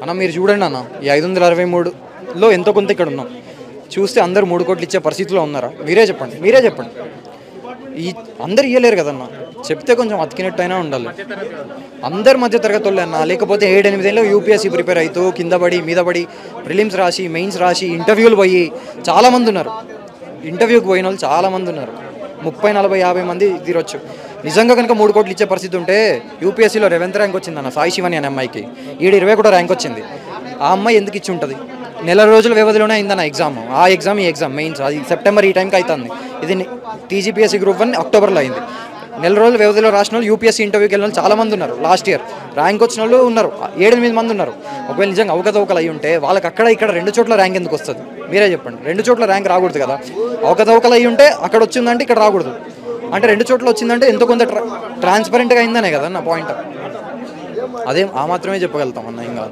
అన్న మీరు చూడండి అన్న, ఈ 563లో ఎంతో కొంత ఇక్కడ ఉన్నాం. చూస్తే అందరూ 3 కోట్లు ఇచ్చే పరిస్థితిలో ఉన్నారా? మీరే చెప్పండి. ఈ అందరు ఇవ్వలేరు కదన్న. చెప్తే కొంచెం అతికినట్టయినా ఉండాలి. అందరు మధ్య తరగతి వాళ్ళు అన్న. లేకపోతే 7-8 ఏళ్ళు యూపీఎస్సీ ప్రిపేర్ అవుతూ కింద పడి మీద పడి ప్రిలిమ్స్ రాసి మెయిన్స్ రాసి ఇంటర్వ్యూలు పోయి చాలామంది ఉన్నారు. ఇంటర్వ్యూకి పోయిన వాళ్ళు చాలామంది ఉన్నారు. 30, 40, 50 మంది తీరొచ్చు. నిజంగా కనుక 3 కోట్లు ఇచ్చే పరిస్థితి ఉంటే యూపీఎస్సీలో 11th ర్యాంక్ వచ్చిందన్న సాయి శివాని అనే అమ్మాయికి. 20 కూడా ర్యాంక్ వచ్చింది. ఆ అమ్మాయి ఎందుకు ఇచ్చి ఉంటుంది? నెల రోజుల వ్యవధిలోనే అయిందన్న ఎగ్జామ్. ఈ ఎగ్జామ్ మెయిన్స్ అది సెప్టెంబర్ ఈ టైంకి అవుతుంది. ఇది టీజీపీఎస్సీ గ్రూప్ 1 అక్టోబర్లో అయింది. నెల రోజుల వ్యవధిలో రాసిన వాళ్ళు యూపీఎస్సీ ఇంటర్వ్యూకి వెళ్ళిన వాళ్ళు చాలామంది ఉన్నారు. లాస్ట్ ఇయర్ ర్యాంక్ వచ్చిన వాళ్ళు ఉన్నారు. 7-8 మంది ఉన్నారు. ఒకవేళ నిజంగా అవకతవకలు అయి ఉంటే వాళ్ళకి అక్కడ ఇక్కడ 2 చోట్ల ర్యాంక్ ఎందుకు వస్తుంది? మీరే చెప్పండి. 2 చోట్ల ర్యాంక్ రాకూడదు కదా. అవకతవకలు అయి ఉంటే అక్కడ వచ్చిందంటే ఇక్కడ రాకూడదు. అంటే 2 చోట్ల వచ్చిందంటే ఎంతో కొంత ట్రాన్స్పరెంట్గా అయిందనే కదా నా పాయింట్. అదే మాత్రమే చెప్పగలుగుతాం అన్న. ఇంకా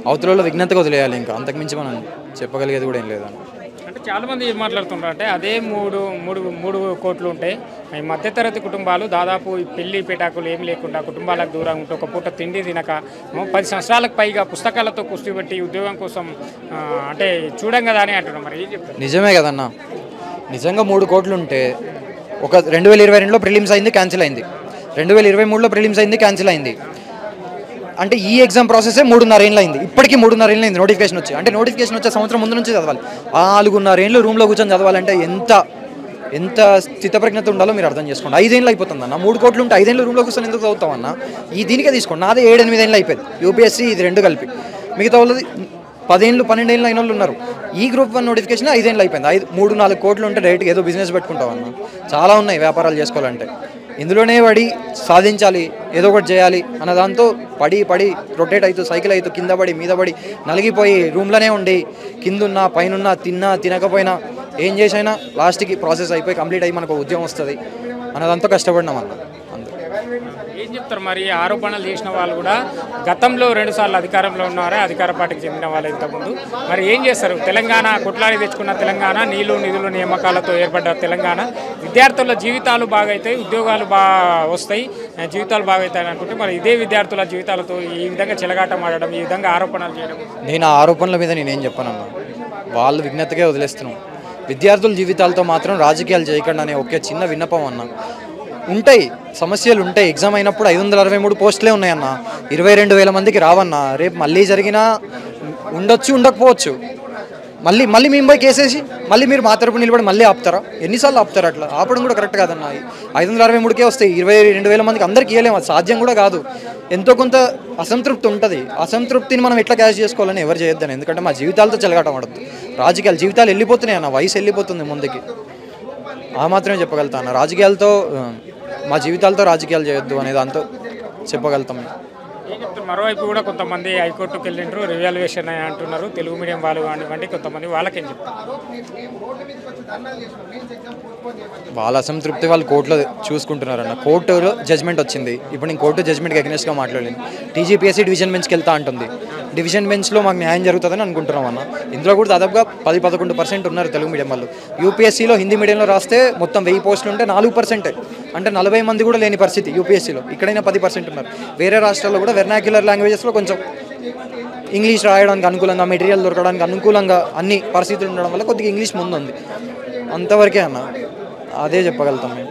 అవతలలో విజ్ఞతగా వదిలేయాలి. ఇంకా అంతకుమించి మనం చెప్పగలిగేది కూడా ఏం లేదన్న. అంటే చాలామంది ఏం మాట్లాడుతుంటారు అంటే అదే మూడు కోట్లు ఉంటాయి. ఈ మధ్యతరగతి కుటుంబాలు దాదాపు ఈ పెళ్లి పెటాకులు ఏమి లేకుండా కుటుంబాలకు దూరంగా ఉంటే ఒక పూట తిండి తినక 10 సంవత్సరాలకు పైగా పుస్తకాలతో కుస్తీ పెట్టి ఉద్యోగం కోసం అంటే చూడం కదా అని అంటున్నాం. మరి ఏం చెప్తారు? నిజమే కదన్న. నిజంగా 3 కోట్లు ఉంటే ఒక 2022లో ప్రిలిమ్స్ అయింది, క్యాన్సిల్ అయింది. 2023లో ప్రిలిమ్స్ అయింది, క్యాన్సిల్ అయింది. అంటే ఈ ఎగ్జామ్ ప్రాసెసే 3.5 ఏళ్ళు అయింది. ఇప్పటికీ 3.5 ఏళ్ళు అయింది నోటిఫికేషన్ వచ్చి. అంటే నోటిఫికేషన్ వచ్చే సంవత్సరం ముందు నుంచి చదవాలి. 4.5 ఏళ్ళు రూమ్లో కూర్చొని చదవాలంటే ఎంత స్థితప్రజ్ఞత ఉండాలో మీరు అర్థం చేసుకోండి. 5 ఏళ్ళు అయిపోతుందన్న. 3 కోట్లు ఉంటే 5 ఏళ్ళు రూమ్లో కూర్చొని ఎందుకు చదువుతామన్నా? దీనికే తీసుకోండి. నాదే 7-8 ఏళ్ళు అయిపోయింది యూపీఎస్సీ, ఇది 2 కలిపి. మిగతా వాళ్ళది 10 ఏళ్ళు 12 ఏళ్ళు అయిన వాళ్ళు ఉన్నారు. ఈ గ్రూప్ 1 నోటిఫికేషన్ 5 ఏళ్ళు అయిపోయింది. 3-4 కోట్లు ఉంటే డైరెక్ట్గా ఏదో బిజినెస్ పెట్టుకుంటామన్నా. చాలా ఉన్నాయి వ్యాపారాలు చేసుకోవాలంటే. ఇందులోనే పడి సాధించాలి, ఏదో ఒకటి చేయాలి అన్న దాంతో పడి రొటేట్ అవుతూ సైకిల్ అవుతూ కింద పడి మీద పడి నలిగిపోయి రూమ్లోనే ఉండి కిందున్నా పైనున్నా తిన్నా తినకపోయినా ఏం చేసైనా లాస్ట్కి ప్రాసెస్ అయిపోయి కంప్లీట్ అయ్యి మనకు ఉద్యోగం వస్తుంది అన్నదంతా కష్టపడినాం అన్న. ఏం చెప్తారు మరి? ఆరోపణలు చేసిన వాళ్ళు కూడా గతంలో 2 సార్లు అధికారంలో ఉన్నారే, అధికార పార్టీకి చెందిన వాళ్ళు ఇంతకుముందు. మరి ఏం చేస్తారు? తెలంగాణ కొట్లాడి తెచ్చుకున్న తెలంగాణ, నిధులు నియామకాలతో ఏర్పడ్డ తెలంగాణ విద్యార్థుల జీవితాలు బాగైతాయి, ఉద్యోగాలు వస్తాయి, జీవితాలు బాగైతాయి అనుకుంటే మరి ఇదే విద్యార్థుల జీవితాలతో ఈ విధంగా చెలగాటం ఆడడం, ఈ విధంగా ఆరోపణలు చేయడం. నేను ఆ ఆరోపణల మీద నేనేం చెప్పానన్నా. వాళ్ళు విజ్ఞతగా వదిలేస్తున్నాం. విద్యార్థుల జీవితాలతో మాత్రం రాజకీయాలు చేయకుండా అనే ఒకే చిన్న విన్నపం అన్నా. ఉంటాయి సమస్యలు ఉంటాయి. ఎగ్జామ్ అయినప్పుడు 563 పోస్టులే ఉన్నాయన్న. 22,000 మందికి రావన్నా. రేపు మళ్ళీ జరిగినా ఉండొచ్చు, ఉండకపోవచ్చు. మళ్ళీ మేము పోయి కేసేసి మళ్ళీ మీరు మా తరపు నిలబడి మళ్ళీ ఆపుతారా? ఎన్నిసార్లు ఆపుతారు? అట్లా ఆపడం కూడా కరెక్ట్ కాదన్న. 563కే వస్తాయి, 22,000 మందికి అందరికీ ఇవ్వలేము. అది సాధ్యం కూడా కాదు. ఎంతో కొంత అసంతృప్తి ఉంటుంది. అసంతృప్తిని మనం ఎట్లా క్యాష్ చేసుకోవాలని ఎవరు చేయొద్దని. ఎందుకంటే మా జీవితాలతో చెలగాటం ఆడద్దు. జీవితాలు వెళ్ళిపోతున్నాయి అన్న. వయసు వెళ్ళిపోతుంది ముందుకి. మాత్రమే చెప్పగలుగుతాను. రాజకీయాలతో మా జీవితాలతో రాజకీయాలు చేయొద్దు అనే దాంతో చెప్పగలుగుతాం. ఏం చెప్తారు? మరోవైపు కూడా కొంతమంది హైకోర్టుకు వెళ్ళిండ్రు, రివాల్యుయేషన్ అంటున్నారు. తెలుగు మీడియం వాళ్ళు కానివ్వండి కొంతమంది, వాళ్ళకేం చెప్తారు? వాళ్ళ అసంతృప్తి వాళ్ళు కోర్టులో చూసుకుంటున్నారన్న. కోర్టులో జడ్జ్మెంట్ వచ్చింది. ఇప్పుడు నేను కోర్టు జడ్జ్మెంట్కి అగెన్స్ట్గా మాట్లాడలేను. టీజీపీఎస్సీ డివిజన్ బెంచ్కి వెళ్తా అంటుంది. డివిజన్ బెంచ్లో మాకు న్యాయం జరుగుతుందని అనుకుంటున్నాం అన్న. ఇందులో కూడా దాదాపుగా 10-11% ఉన్నారు తెలుగు మీడియం వాళ్ళు. యూపీఎస్సీలో హిందీ మీడియంలో రాస్తే మొత్తం 1000 పోస్టులు ఉంటే 4%, అంటే 40 మంది కూడా లేని పరిస్థితి యూపీఎస్సీలో. ఇక్కడైనా 10% ఉన్నారు. వేరే రాష్ట్రాల్లో కూడా వెర్నాక్యులర్ లాంగ్వేజెస్లో కొంచెం ఇంగ్లీష్ రాయడానికి అనుకూలంగా, మెటీరియల్ దొరకడానికి అనుకూలంగా అన్ని పరిస్థితులు ఉండడం వల్ల కొద్దిగా ఇంగ్లీష్ ముందుంది. అంతవరకే అన్న. అదే చెప్పగలుగుతాం మేము.